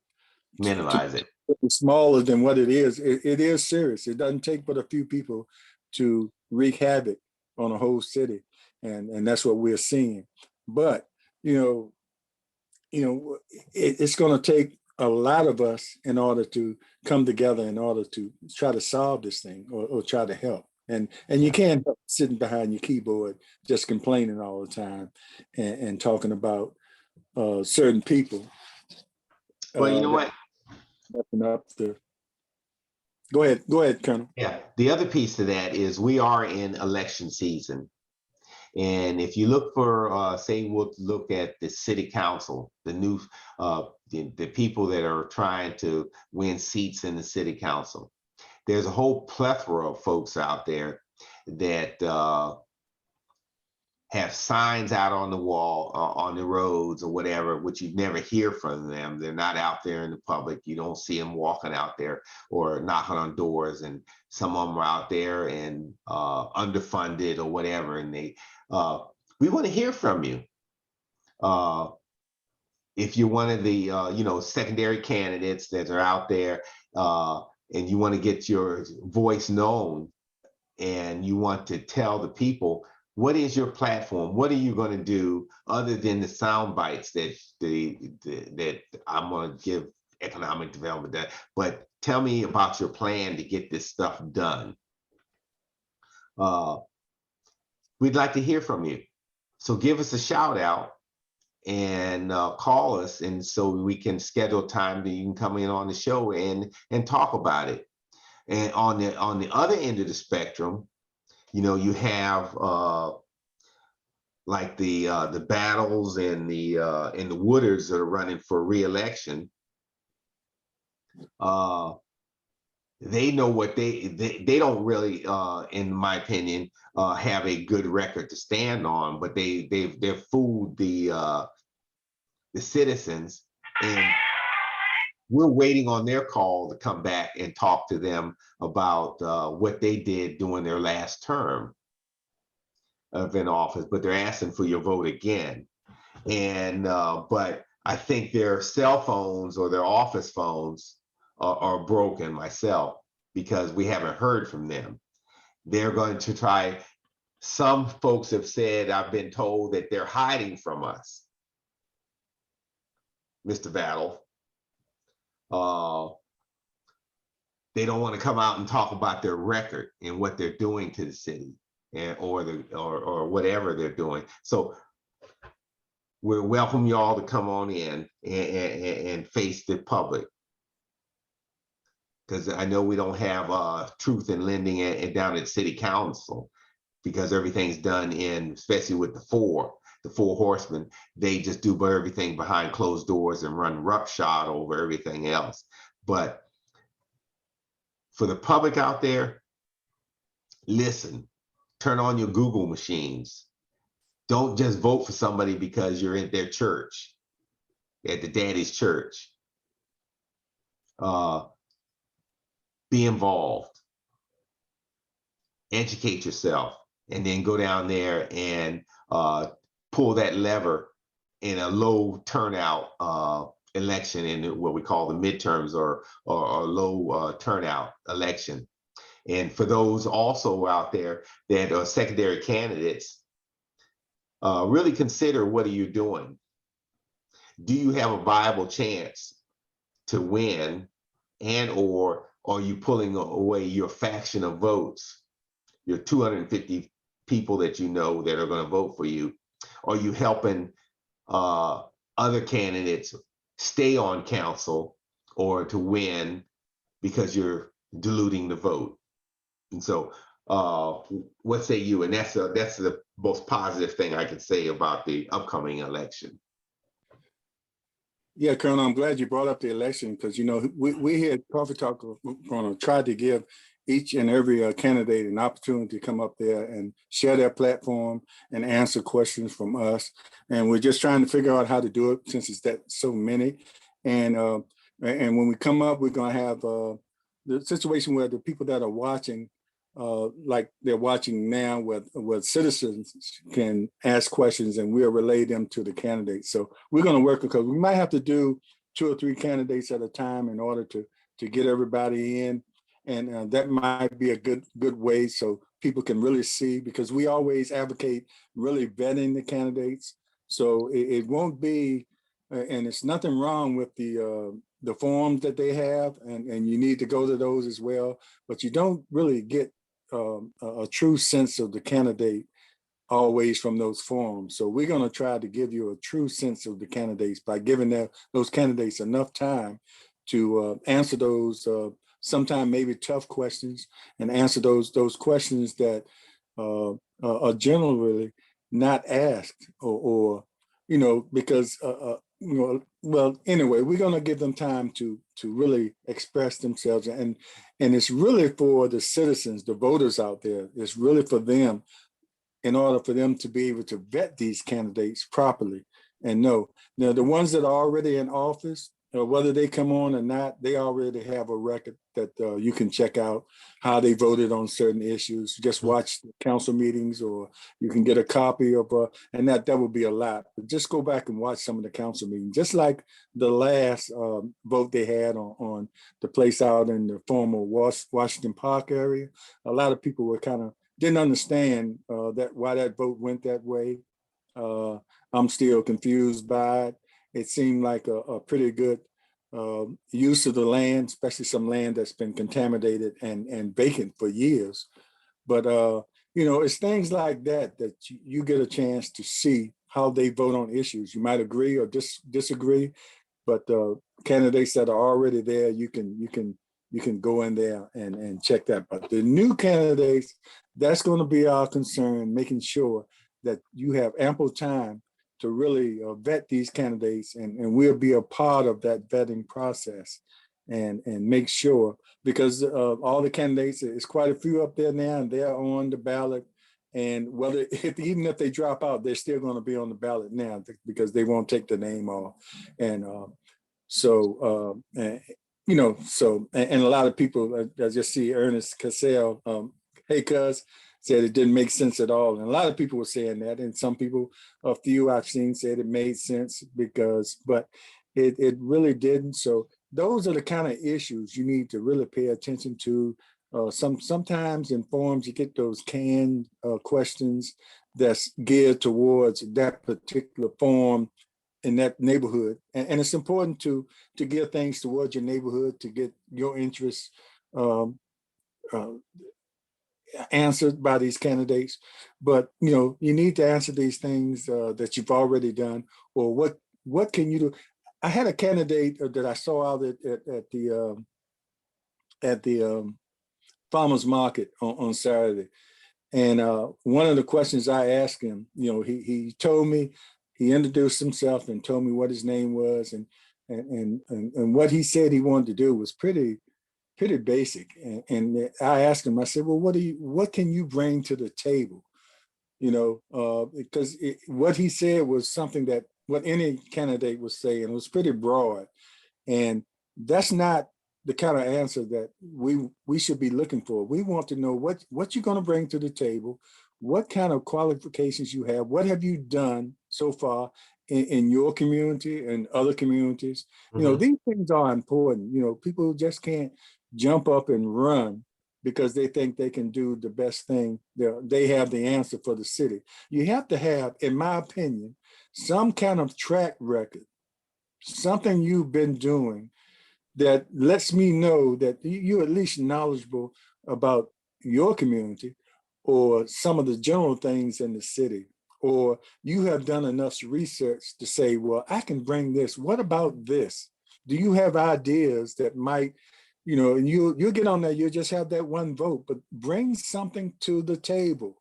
Minimize it. smaller than what it is. It is serious. It doesn't take but a few people to wreak havoc on a whole city, and that's what we're seeing. But it's going to take a lot of us in order to come together in order to try to solve this thing or try to help. And you can't help sitting behind your keyboard just complaining all the time and talking about certain people. Well, you know what? Up to, go ahead, Colonel. Yeah, the other piece to that is we are in election season. And if you look for, say, we'll look at the city council, the new, the people that are trying to win seats in the city council, there's a whole plethora of folks out there that have signs out on the wall, on the roads or whatever, which you never hear from them. They're not out there in the public. You don't see them walking out there or knocking on doors. And some of them are out there and underfunded or whatever. And we want to hear from you. If you're one of the secondary candidates that are out there and you want to get your voice known and you want to tell the people, what is your platform? What are you going to do other than the sound bites that I'm going to give economic development that? But tell me about your plan to get this stuff done. We'd like to hear from you. So give us a shout out and call us, and so we can schedule time that you can come in on the show and talk about it. And on the other end of the spectrum, you have like the Battles and the Woodards that are running for re-election. They know what they don't really, in my opinion, have a good record to stand on, but they've fooled the citizens, and we're waiting on their call to come back and talk to them about what they did during their last term of in office, but they're asking for your vote again. And but I think their cell phones or their office phones are broken myself, because we haven't heard from them. They're going to try. Some folks have said, I've been told, that they're hiding from us, Mr. Battle. They don't want to come out and talk about their record and what they're doing to the city, or whatever they're doing. So we welcome you all to come on in and face the public, because I know we don't have truth in lending down at city council, because everything's done especially with the four horsemen, they just do everything behind closed doors and run roughshod over everything else. But for the public out there, listen, turn on your Google machines. Don't just vote for somebody because you're in their church, at the daddy's church. Be involved, educate yourself, and then go down there and pull that lever in a low turnout election, in what we call the midterms, or low turnout election. And for those also out there that are secondary candidates, really consider, what are you doing? Do you have a viable chance to win, and or are you pulling away your faction of votes, your 250 people that you know that are going to vote for you? Are you helping other candidates stay on council or to win because you're diluting the vote? And so what say you? And that's the most positive thing I can say about the upcoming election. Yeah, Colonel, I'm glad you brought up the election because, we here at Coffee Talk are going to try to give each and every candidate an opportunity to come up there and share their platform and answer questions from us. And we're just trying to figure out how to do it since it's that so many. And when we come up, we're going to have the situation where the people that are watching, like they're watching now, where citizens can ask questions and we'll relay them to the candidates. So we're going to work because we might have to do 2 or 3 candidates at a time in order to get everybody in, and that might be a good way so people can really see, because we always advocate really vetting the candidates. So it won't be, and it's nothing wrong with the forms that they have, and you need to go to those as well. But you don't really get a true sense of the candidate always from those forums. So we're going to try to give you a true sense of the candidates by giving those candidates enough time to answer those sometimes maybe tough questions, and answer those questions that are generally not asked, or because well, anyway, we're going to give them time to really express themselves, and it's really for the citizens, the voters out there. It's really for them, in order for them to be able to vet these candidates properly and know. Now, the ones that are already in office, whether they come on or not, they already have a record that you can check out how they voted on certain issues. Just watch the council meetings, or you can get a copy of, and that would be a lot. But just go back and watch some of the council meetings, just like the last vote they had on the place out in the former Washington Park area. A lot of people were kind of didn't understand that why that vote went that way. Uh, I'm still confused by it. It seemed like a pretty good use of the land, especially some land that's been contaminated and vacant for years. But it's things like that that you get a chance to see how they vote on issues. You might agree or disagree, but candidates that are already there, you can go in there and check that. But the new candidates, that's going to be our concern, making sure that you have ample time to really vet these candidates, and we'll be a part of that vetting process, and make sure, because all the candidates, it's quite a few up there now, and they're on the ballot. And whether even if they drop out, they're still going to be on the ballot now, because they won't take the name off. And so, and a lot of people, I just see Ernest Cassell, hey, cuz, said it didn't make sense at all. And a lot of people were saying that. And some people, a few I've seen, said it made sense but it really didn't. So those are the kind of issues you need to really pay attention to. Sometimes in forums, you get those canned questions that's geared towards that particular form in that neighborhood, and it's important to give things towards your neighborhood, to get your interests um, uh, answered by these candidates. But you need to answer these things that you've already done, or what can you do. I had a candidate that I saw out at the farmers market on Saturday. And one of the questions I asked him, he told me, he introduced himself and told me what his name was, and what he said he wanted to do was pretty basic. And I asked him, I said, well, what can you bring to the table? Because what he said was something that what any candidate would say, and it was pretty broad. And that's not the kind of answer that we should be looking for. We want to know what you're going to bring to the table, what kind of qualifications you have, what have you done so far in your community and other communities. These things are important. People just can't jump up and run because they think they can do the best thing. They have the answer for the city. You have to have, in my opinion, some kind of track record, something you've been doing that lets me know that you're at least knowledgeable about your community, or some of the general things in the city, or you have done enough research to say, well, I can bring this. What about this? Do you have ideas that might, and you'll get on there, you'll just have that one vote, but bring something to the table.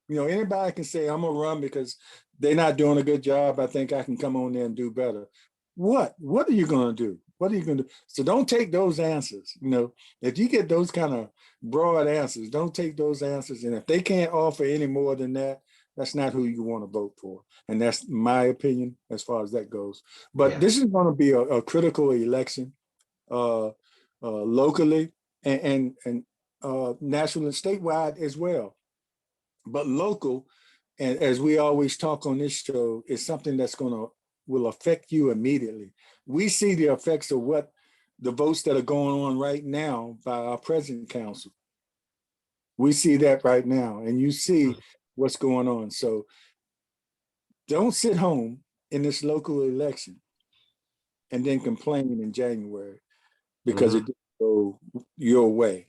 Anybody can say, I'm gonna run because they're not doing a good job. I think I can come on there and do better. What are you going to do? What are you going to do? So don't take those answers. If you get those kind of broad answers, don't take those answers. And if they can't offer any more than that, that's not who you want to vote for. And that's my opinion as far as that goes. But Yeah. this is going to be a critical election locally and national and statewide as well. But local, and as we always talk on this show, is something that's will affect you immediately. We see the effects of what the votes that are going on right now by our present council. We see that right now, and you see what's going on. So don't sit home in this local election and then complain in January because it didn't go your way.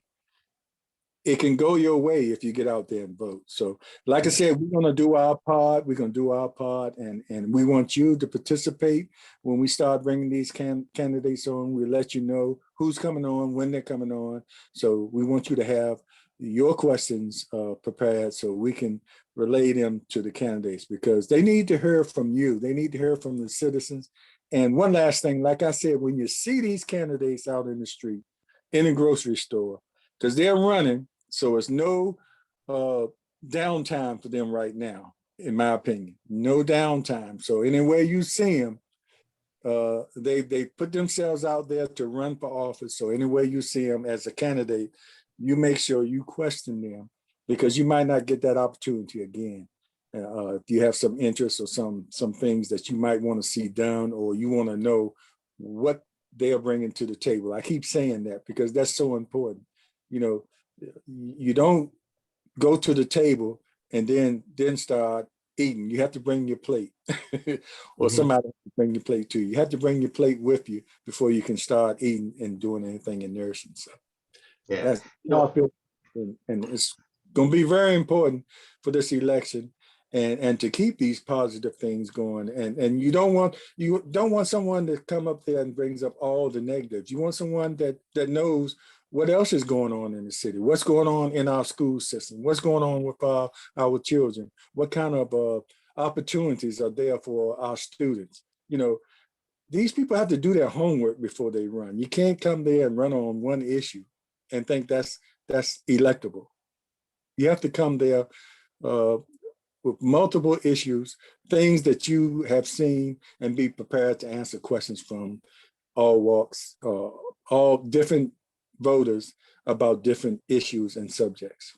It can go your way if you get out there and vote. So like I said, we're going to do our part. We're going to do our part. And we want you to participate when we start bringing these candidates on. We'll let you know who's coming on, when they're coming on. So we want you to have your questions prepared so we can relay them to the candidates because they need to hear from you. They need to hear from the citizens. And one last thing, like I said, when you see these candidates out in the street, in a grocery store, because they're running, so it's no downtime for them right now, in my opinion. No downtime. So anywhere you see them, they put themselves out there to run for office. So anywhere you see them as a candidate, you make sure you question them because you might not get that opportunity again. If you have some interest or some things that you might want to see done, or you want to know what they are bringing to the table. I keep saying that because that's so important. You don't go to the table and then start eating. You have to bring your plate or somebody has to bring your plate to you. You have to bring your plate with you before you can start eating and doing anything in nursing. So Yeah. that's how I feel. And it's going to be very important for this election and to keep these positive things going. And you don't want someone to come up there and brings up all the negatives. You want someone that knows what else is going on in the city, what's going on in our school system, what's going on with our children, what kind of opportunities are there for our students. These people have to do their homework before they run. You can't come there and run on one issue and think that's electable. You have to come there with multiple issues, things that you have seen, and be prepared to answer questions from all walks, all different voters about different issues and subjects.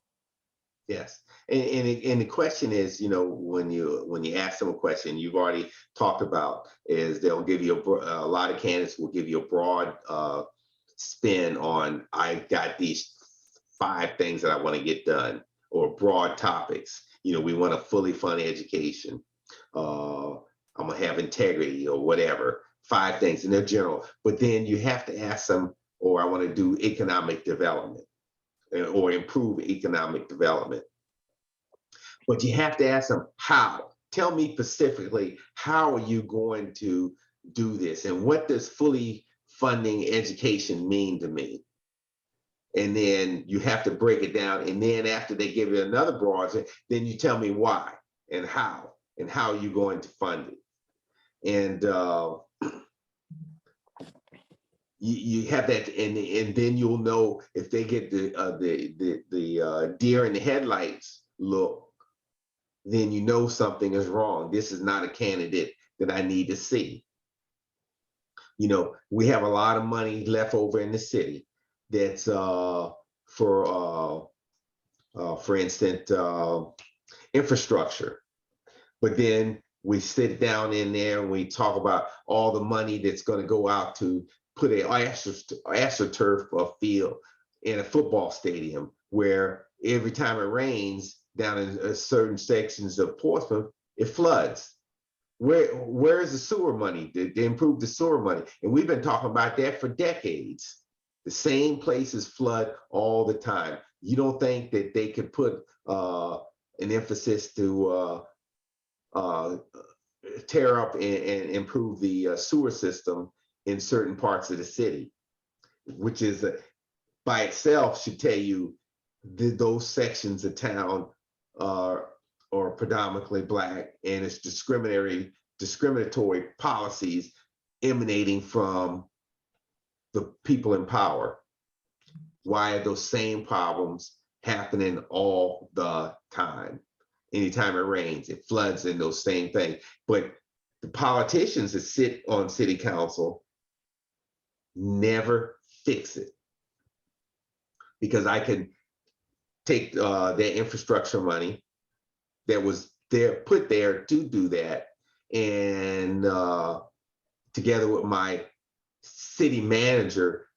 Yes, and the question is, when you ask them a question, you've already talked about is they'll give you a lot of candidates will give you a broad spin on I've got these 5 things that I want to get done, or broad topics. We want a fully funded education. I'm gonna have integrity or whatever. 5 things, and they're general. But then you have to ask them, or I want to do economic development or improve economic development. But you have to ask them how. Tell me specifically, how are you going to do this? And what does fully funding education mean to me? And then you have to break it down. And then after they give you another broad, then you tell me why and how you're going to fund it. And you have that, and then you'll know if they get the deer in the headlights look, then you know something is wrong. This is not a candidate that I need to see. We have a lot of money left over in the city that's for instance, infrastructure. But then we sit down in there and we talk about all the money that's going to go out to put an AstroTurf field in a football stadium, where every time it rains down in certain sections of Portsmouth, it floods. Where is the sewer money to improve the sewer money? And we've been talking about that for decades. The same places flood all the time. You don't think that they could put an emphasis to tear up and improve the sewer system in certain parts of the city, which is by itself should tell you those sections of town are predominantly Black, and it's discriminatory policies emanating from the people in power? Why are those same problems happening all the time? Anytime it rains, it floods in those same things. But the politicians that sit on city council never fix it, because I can take their infrastructure money that was there, put there to do that, and together with my city manager,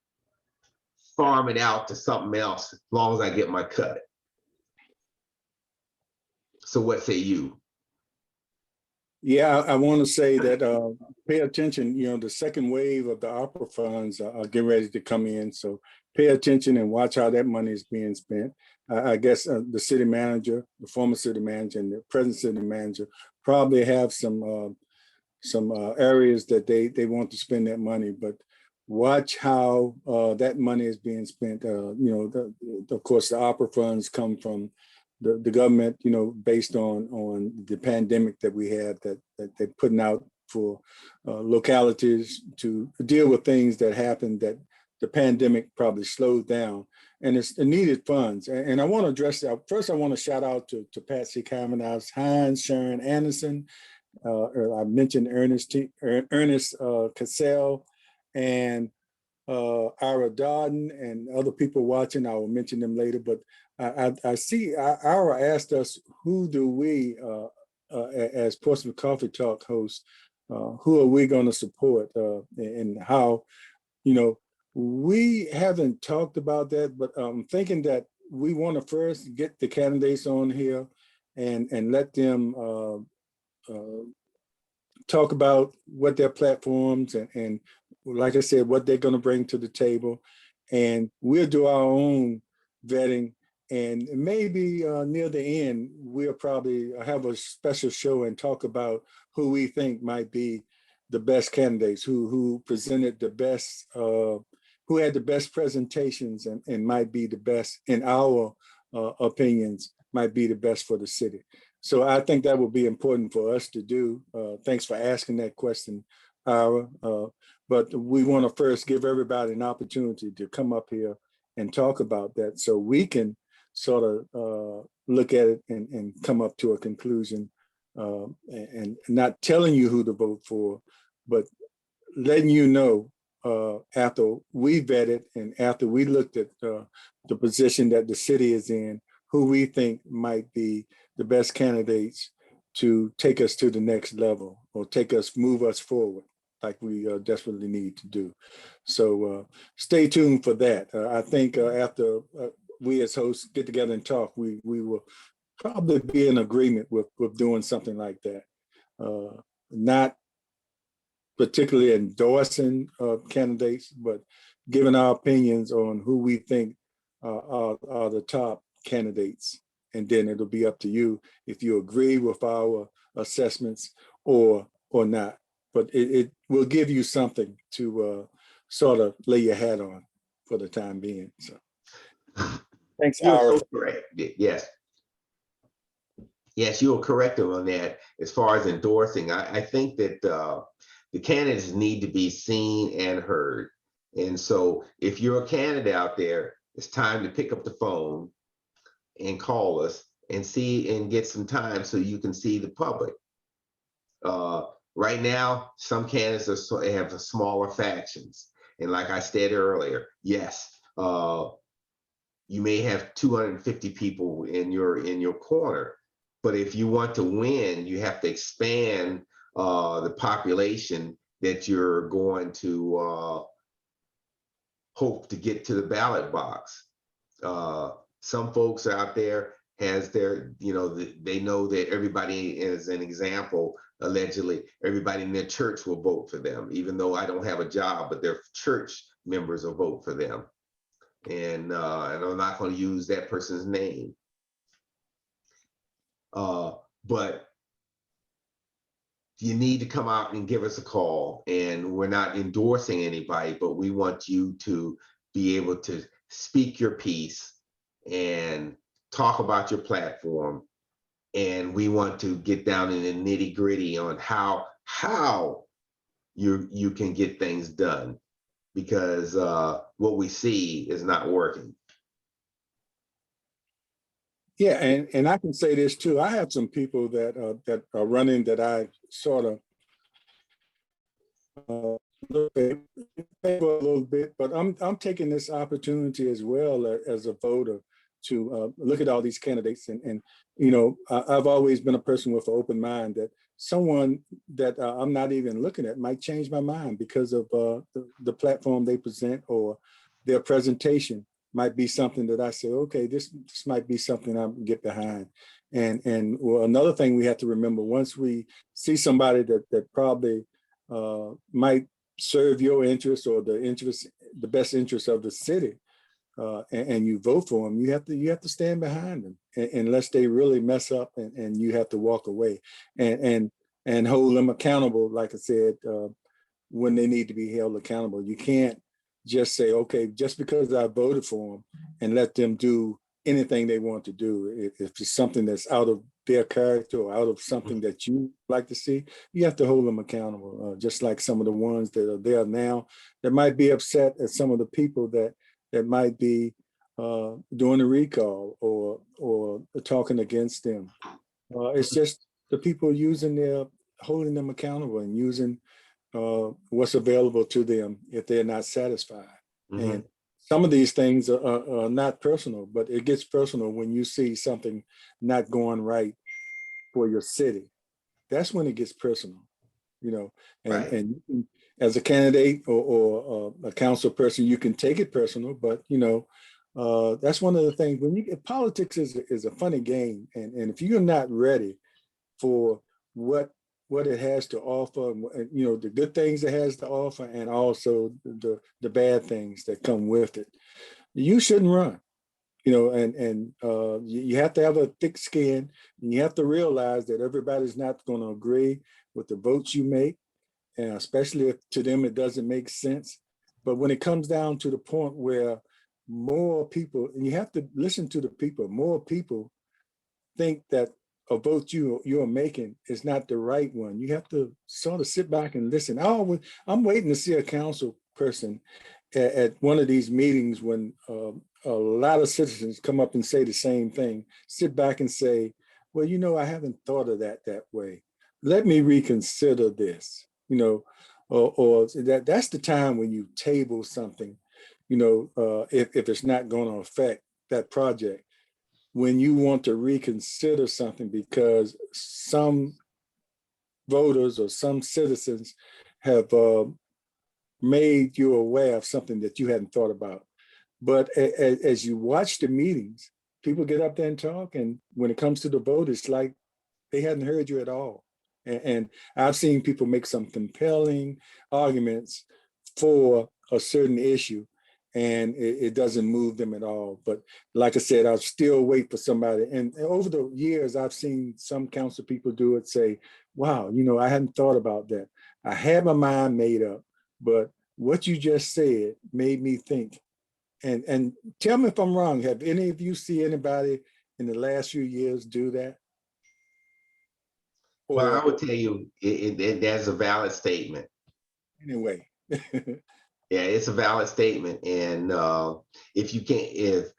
farm it out to something else as long as I get my cut. So what say you? Yeah, I want to say that pay attention. You know, the second wave of the opera funds are getting ready to come in. So pay attention and watch how that money is being spent. I guess the city manager, the former city manager, and the present city manager probably have some areas that they want to spend that money. But watch how that money is being spent. You know, of course, the opera funds come from the government, you know, based on the pandemic that we had, that they're putting out for localities to deal with things that happened that the pandemic probably slowed down. And it's the needed funds. And I want to address that. First, I want to shout out to Patsy Kavanaugh, Hines, Sharon Anderson. I mentioned Ernest Cassell and Ira Dodden and other people watching. I will mention them later, but I see Ira asked us, who do we, as Portsmouth Coffee Talk hosts, who are we going to support, and how, you know, we haven't talked about that, but I'm thinking that we want to first get the candidates on here and let them talk about what their platforms and like I said, what they're going to bring to the table. And we'll do our own vetting. And maybe near the end, we'll probably have a special show and talk about who we think might be the best candidates, who presented the best, who had the best presentations and might be the best, in our opinions, might be the best for the city. So I think that will be important for us to do. Thanks for asking that question, Ira. But we want to first give everybody an opportunity to come up here and talk about that, so we can sort of look at it and come up to a conclusion, and not telling you who to vote for, but letting you know after we vetted and after we looked at the position that the city is in, who we think might be the best candidates to take us to the next level or move us forward like we desperately need to do. So stay tuned for that. I think after we as hosts get together and talk, we will probably be in agreement with doing something like that. Not particularly endorsing candidates, but giving our opinions on who we think are the top candidates. And then it'll be up to you if you agree with our assessments or not. But it will give you something to sort of lay your hat on for the time being. So thanks, You're Ira. so correct. Yes. Yes, you're correct on that. As far as endorsing, I think that the candidates need to be seen and heard. And so if you're a candidate out there, it's time to pick up the phone and call us and see and get some time so you can see the public. Right now, some candidates have smaller factions. And like I said earlier, yes, you may have 250 people in your corner, but if you want to win, you have to expand the population that you're going to hope to get to the ballot box. Some folks out there has their, you know, they know that everybody, as an example, allegedly, everybody in their church will vote for them, even though I don't have a job, but their church members will vote for them. And I'm not going to use that person's name. But you need to come out and give us a call. And we're not endorsing anybody, but we want you to be able to speak your piece and talk about your platform. And we want to get down in the nitty gritty on how you can get things done, because what we see is not working. Yeah, and I can say this too. I have some people that are running that I sort of look at a little bit, but I'm taking this opportunity as well as a voter to look at all these candidates, and you know, I've always been a person with an open mind that someone that I'm not even looking at might change my mind because of the platform they present, or their presentation might be something that I say, okay, this might be something I get behind. And well, another thing we have to remember, once we see somebody that probably might serve your interest or the best interest of the city, and you vote for them, you have to stand behind them, unless they really mess up, and you have to walk away and hold them accountable. Like I said, when they need to be held accountable, you can't just say, okay, just because I voted for them, and let them do anything they want to do. If it's something that's out of their character or out of something that you like to see, you have to hold them accountable. Just like some of the ones that are there now that might be upset at some of the people that might be doing a recall or talking against them. It's just the people holding them accountable and using what's available to them if they're not satisfied. Mm-hmm. And some of these things are not personal, but it gets personal when you see something not going right for your city. That's when it gets personal, you know. And Right. and as a candidate or a council person, you can take it personal, but you know, that's one of the things when politics is a funny game, and if you're not ready for what it has to offer, and you know, the good things it has to offer, and also the bad things that come with it, you shouldn't run. You know, and you have to have a thick skin, and you have to realize that everybody's not going to agree with the votes you make, and especially if to them it doesn't make sense. But when it comes down to the point where more people, and you have to listen to the people, more people think that a vote you're making is not the right one. You have to sort of sit back and listen. I'm waiting to see a council person at one of these meetings when a lot of citizens come up and say the same thing. Sit back and say, well, you know, I haven't thought of that way. Let me reconsider this. You know, or that's the time when you table something. You know, if it's not going to affect that project, when you want to reconsider something because some voters or some citizens have made you aware of something that you hadn't thought about. But as you watch the meetings, people get up there and talk, and when it comes to the vote, it's like they hadn't heard you at all. And I've seen people make some compelling arguments for a certain issue, and it doesn't move them at all. But like I said, I'll still wait for somebody. And over the years, I've seen some council people do it, say, wow, you know, I hadn't thought about that. I had my mind made up, but what you just said made me think. And tell me if I'm wrong. Have any of you see anybody in the last few years do that? Well, Or I would tell you, that's a valid statement. anyway. Yeah, it's a valid statement, and if you can't, if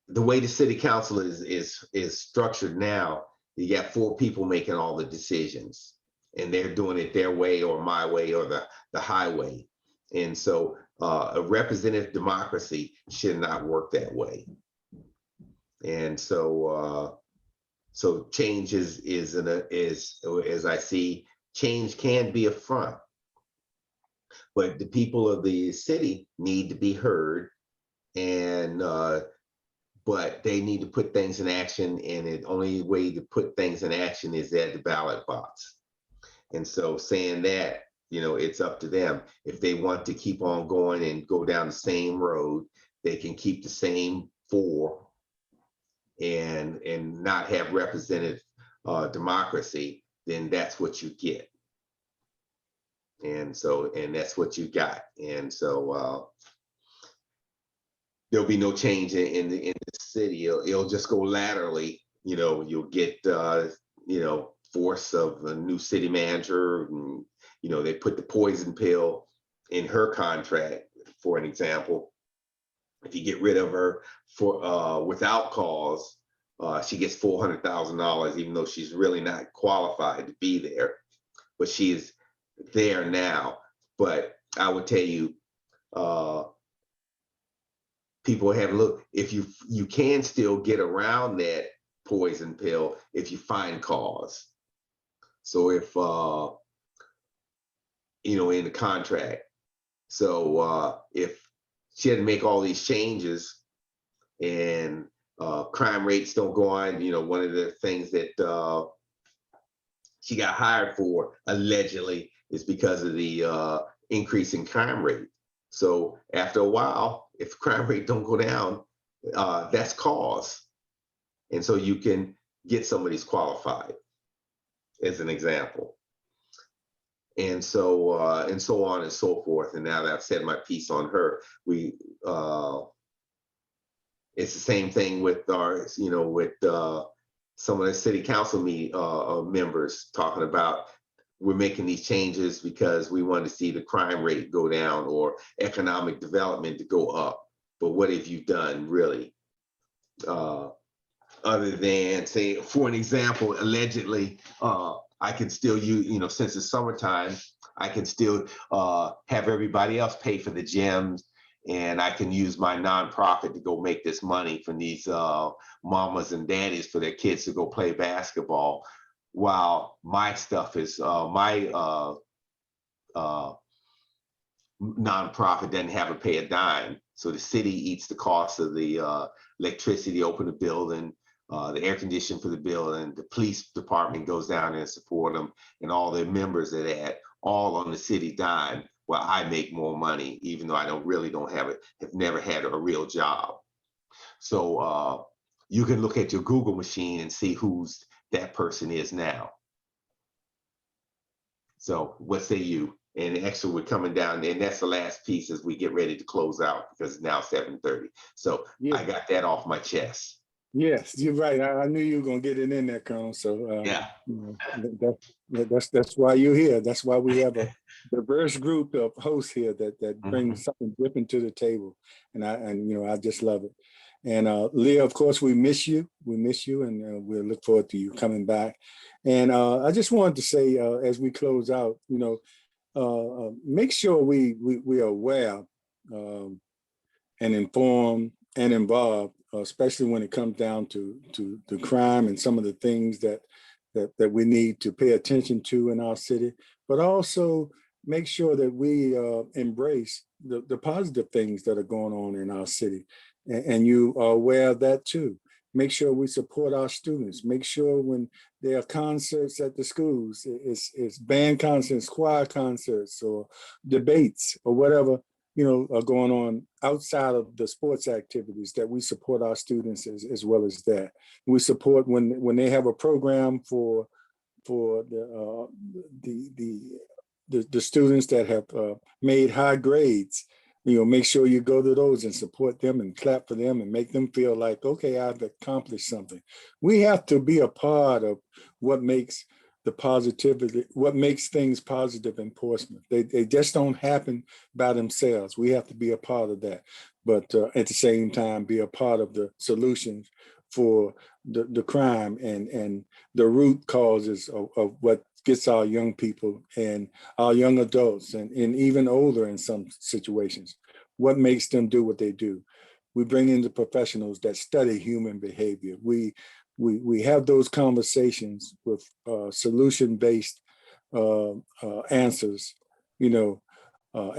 the way the city council is structured now, you got 4 people making all the decisions, and they're doing it their way or my way or the highway, and so a representative democracy should not work that way, and so so change is as I see, change can be a front, but the people of the city need to be heard, and but they need to put things in action, and the only way to put things in action is at the ballot box. And so saying that, you know, it's up to them. If they want to keep on going and go down the same road, they can keep the same 4 and not have representative democracy, then that's what you get. And so, and that's what you got. And so there'll be no change in the city. It'll just go laterally. You know, you'll get you know, force of a new city manager. And, you know, they put the poison pill in her contract, for an example. If you get rid of her for without cause, she gets $400,000, even though she's really not qualified to be there. But she is there now. But I would tell you, people have looked. If you can still get around that poison pill if you find cause. So if you know, in the contract. So if she had to make all these changes and crime rates don't go on, you know, one of the things that she got hired for allegedly is because of the increase in crime rate. So after a while, if crime rate don't go down, that's cause. And so you can get somebody's qualified, as an example. And so on and so forth. And now that I've said my piece on her, it's the same thing with our, you know, with some of the city council members talking about, we're making these changes because we want to see the crime rate go down or economic development to go up. But what have you done really? Other than, say, for an example, allegedly, I can still use, you know, since it's summertime, I can still have everybody else pay for the gyms, and I can use my nonprofit to go make this money from these mamas and daddies for their kids to go play basketball, while my stuff is my nonprofit doesn't have to pay a dime. So the city eats the cost of the electricity, open the building, the air conditioning for the building, the police department goes down there and support them, and all their members of that, all on the city dime, while I make more money, even though I don't have never had a real job. So you can look at your Google machine and see who's that person is now. So what say you? And actually, we're coming down, and that's the last piece as we get ready to close out, because it's now 7:30. So Yeah. I got that off my chest. Yes, you're right. I knew you were gonna get it in there, Colonel. So Yeah. you know, that's why you're here. That's why we have a diverse group of hosts here that brings something different to the table, and you know, I just love it. And Leah, of course, we miss you. We miss you, and we'll look forward to you coming back. And I just wanted to say, as we close out, you know, make sure we are aware and informed and involved, especially when it comes down to the crime and some of the things that we need to pay attention to in our city, but also make sure that we embrace the positive things that are going on in our city. And you are aware of that too. Make sure we support our students. Make sure when there are concerts at the schools, it's band concerts, choir concerts, or debates, or whatever, you know, are going on outside of the sports activities, that we support our students as well as that. We support when they have a program for the students that have made high grades. You know, make sure you go to those and support them and clap for them and make them feel like, okay, I've accomplished something. We have to be a part of what makes the positivity, what makes things positive in Portsmouth. They just don't happen by themselves. We have to be a part of that, but at the same time, be a part of the solutions for the crime and the root causes of what gets our young people and our young adults and even older in some situations. What makes them do what they do? We bring in the professionals that study human behavior. We have those conversations with solution-based answers, you know,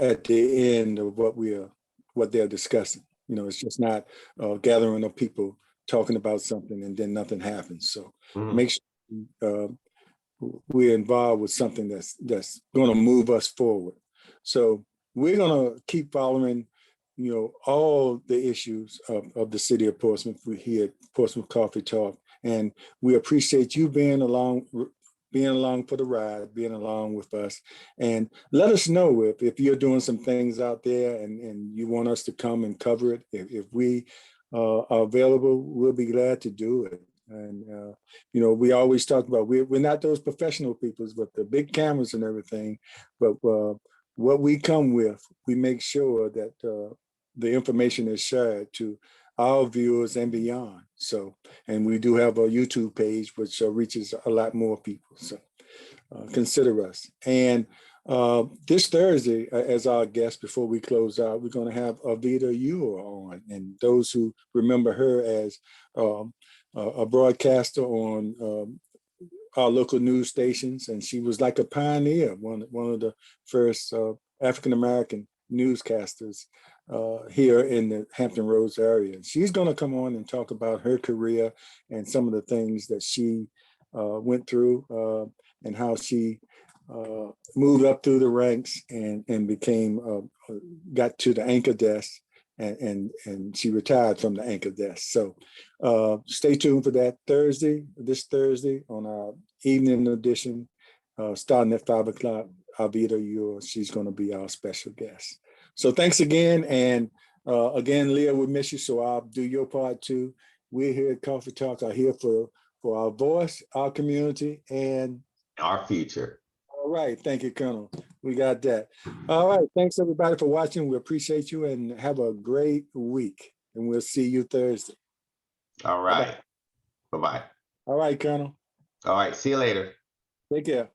at the end of what they're discussing. You know, it's just not gathering of people talking about something and then nothing happens. So make sure we're involved with something that's going to move us forward. So we're going to keep following, you know, all the issues of the city of Portsmouth. We're here at Portsmouth Coffee Talk, and we appreciate you being along for the ride, being along with us. And let us know if you're doing some things out there and you want us to come and cover it. If we are available, we'll be glad to do it. And, you know, we always talk about, we're not those professional peoples, but the big cameras and everything. But what we come with, we make sure that the information is shared to our viewers and beyond. So, and we do have a YouTube page, which reaches a lot more people. So consider us. And this Thursday, as our guest, before we close out, we're going to have Avita Ewer on. And those who remember her as a broadcaster on our local news stations, and she was like a pioneer, one of the first African-American newscasters here in the Hampton Roads area. She's going to come on and talk about her career and some of the things that she went through and how she moved up through the ranks and became got to the anchor desk, and she retired from the anchor desk. So stay tuned for that this Thursday on our evening edition, starting at 5 o'clock. Avita Ewer, she's going to be our special guest. So thanks again. And again, Leah, we miss you, so I'll do your part too. We're here at Coffee Talk, are here for our voice, our community, and Our future. all right. Thank you, Colonel. We got that. All right. Thanks, everybody, for watching. We appreciate you and have a great week. And we'll see you Thursday. All right. Bye-bye. All right, Colonel. All right. See you later. Take care.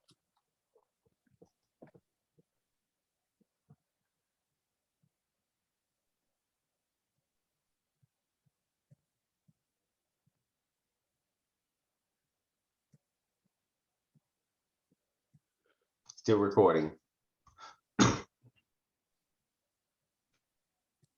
Still recording.